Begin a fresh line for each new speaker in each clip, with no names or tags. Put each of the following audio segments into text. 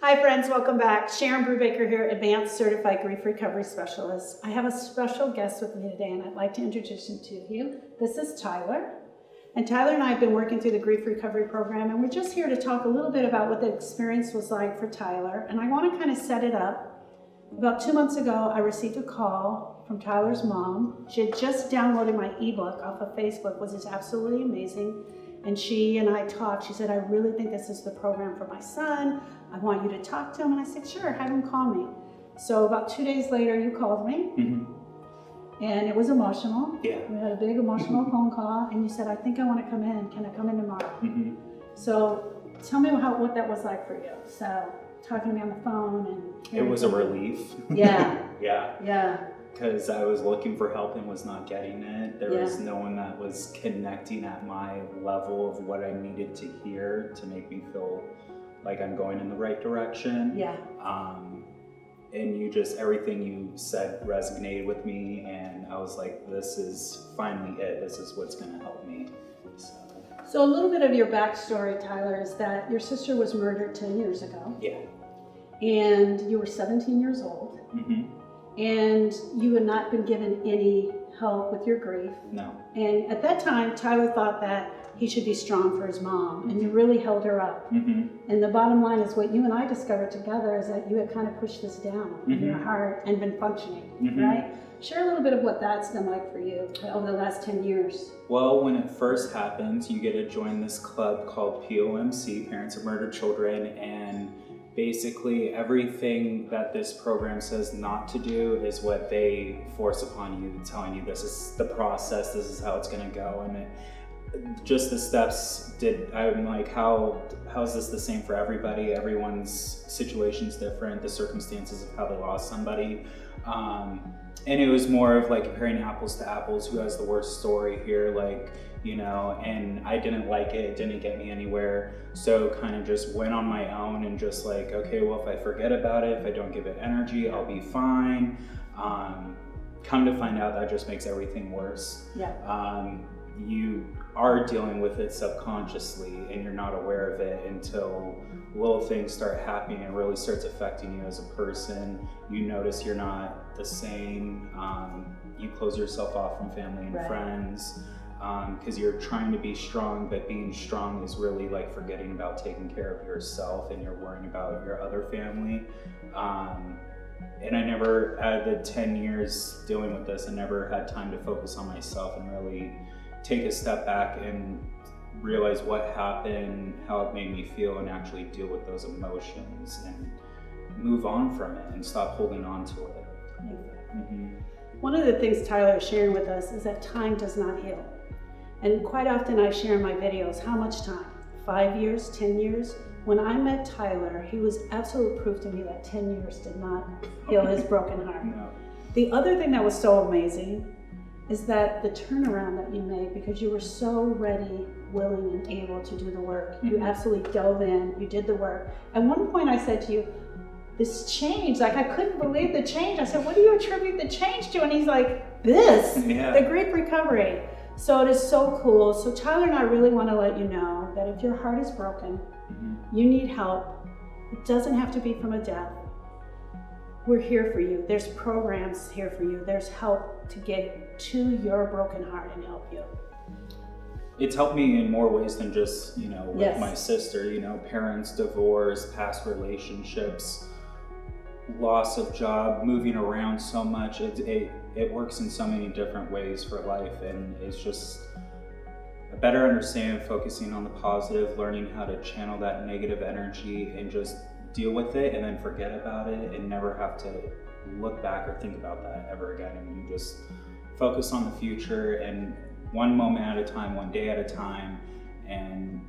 Hi friends, welcome back. Sharon Brubaker here, Advanced Certified Grief Recovery Specialist. I have a special guest with me today and I'd like to introduce him to you. This is Tyler. And Tyler and I have been working through the grief recovery program, and we're just here to talk a little bit about what the experience was like for Tyler. And I want to kind of set it up. About 2 months ago, I received a call from Tyler's mom. She had just downloaded my ebook off of Facebook, which is absolutely amazing. And she and I talked. She said, I really think this is the program for my son. I want you to talk to him. And I said, sure, have him call me. So about 2 days later, you called me. And it was emotional.
Yeah.
We had a big emotional phone call. And you said, I think I want to come in. Can I come in tomorrow? So tell me what that was like for you. So talking to me on the phone. And
it was a relief.
Yeah.
Yeah. Because I was looking for help and was not getting it. There was no one that was connecting at my level of what I needed to hear to make me feel like I'm going in the right direction.
Yeah.
And you just, everything you said resonated with me, and I was like, this is finally it. This is what's going to help me.
So a little bit of your backstory, Tyler, is that your sister was murdered 10 years ago.
Yeah.
And you were 17 years old. And you had not been given any help with your grief.
No.
And at that time, Tyler thought that he should be strong for his mom, and you really held her up. And the bottom line is what you and I discovered together is that you had kind of pushed this down in your heart and been functioning, right? Share a little bit of what that's been like for you over the last 10 years.
Well, when it first happens, you get to join this club called POMC, Parents of Murdered Children, and basically everything that this program says not to do is what they force upon you, telling you this is the process, this is how it's going to go. And just the steps I'm like, how is this the same for everybody? Everyone's situation's different, the circumstances of how they lost somebody. And it was more of like comparing apples to apples, who has the worst story here, like, you know, and I didn't like it, it didn't get me anywhere. So kind of just went on my own and just like, okay, well, if I forget about it, if I don't give it energy, I'll be fine. Come to find out that just makes everything worse. You are dealing with it subconsciously and you're not aware of it until little things start happening and really starts affecting you as a person. You notice you're not the same. You close yourself off from family and friends because you're trying to be strong, but being strong is really like forgetting about taking care of yourself and you're worrying about your other family. And I never, out of the 10 years dealing with this, I never had time to focus on myself and really take a step back and realize what happened, how it made me feel, and actually deal with those emotions and move on from it and stop holding on to it.
One of the things Tyler is sharing with us is that time does not heal. And quite often I share in my videos, how much time? 5 years, 10 years? When I met Tyler, he was absolute proof to me that 10 years did not heal his broken heart. The other thing that was so amazing is that the turnaround that you made, because you were so ready, willing, and able to do the work. You absolutely dove in, you did the work. At one point I said to you, this change, like I couldn't believe the change. I said, what do you attribute the change to? And he's like, this, the grief recovery. So it is so cool. So Tyler and I really want to let you know that if your heart is broken, you need help. It doesn't have to be from a death. We're here for you. There's programs here for you. There's help to get to your broken heart and help you.
It's helped me in more ways than just, you know, with my sister, you know, parents, divorce, past relationships, loss of job, moving around so much. It works in so many different ways for life, and it's just a better understanding, focusing on the positive, learning how to channel that negative energy and just deal with it and then forget about it and never have to look back or think about that ever again. And you just focus on the future and one moment at a time, one day at a time. And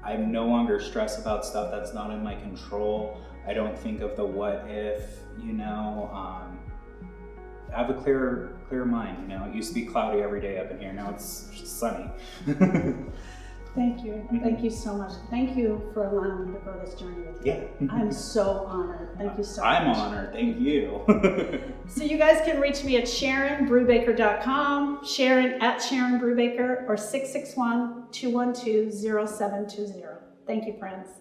I'm no longer stressed about stuff that's not in my control. I don't think of the what if, you know. I have a clearer mind, you know. It used to be cloudy every day up in here, now it's just sunny.
Thank you. Thank you so much. Thank you for allowing me to go this journey with you. I'm so honored. Thank you so much.
I'm honored. Thank you.
So you guys can reach me at SharonBrubaker.com, Sharon at Sharon Brubaker, or 661-212-0720. Thank you, friends.